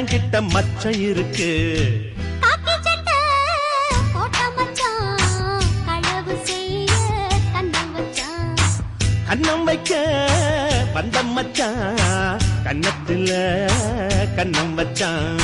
என்கிட்ட மச்சம் இருக்கு. காக்கி சட்டை போட்ட மச்சான் களவு செய்ய கண்ணம் வச்சான். கண்ணம் வைக்க வந்த மச்சான் கன்னத்துல கண்ணம் வச்சான்.